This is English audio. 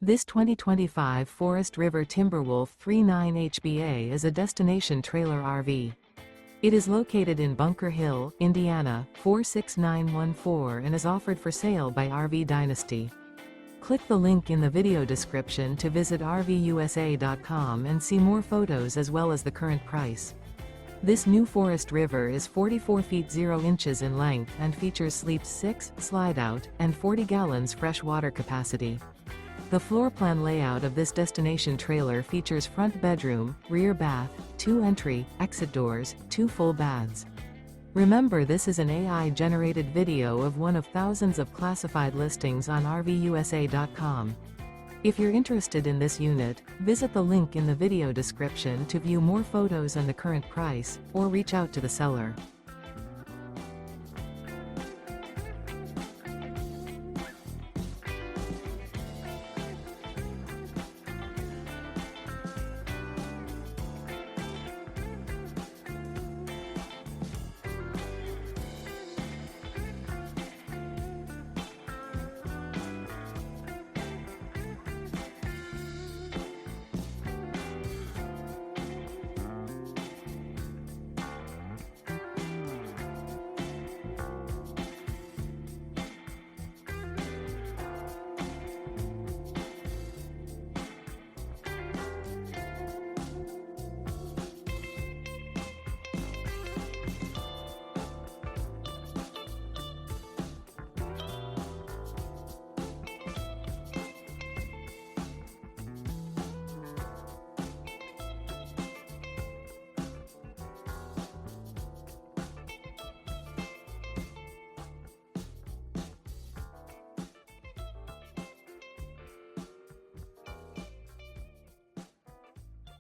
This 2025 Forest River Timberwolf 39 HBA is a destination trailer RV. It is located in Bunker Hill, Indiana, 46914 and is offered for sale by RV Dynasty. Click the link in the video description to visit RVUSA.com and see more photos as well as the current price. This new Forest River is 44 feet 0 inches in length and features sleeps 6, slide-out, and 40 gallons fresh water capacity. The floor plan layout of this destination trailer features front bedroom, rear bath, 2 entry, exit doors, 2 full baths. Remember, this is an AI-generated video of one of thousands of classified listings on RVUSA.com. If you're interested in this unit, visit the link in the video description to view more photos and the current price, or reach out to the seller.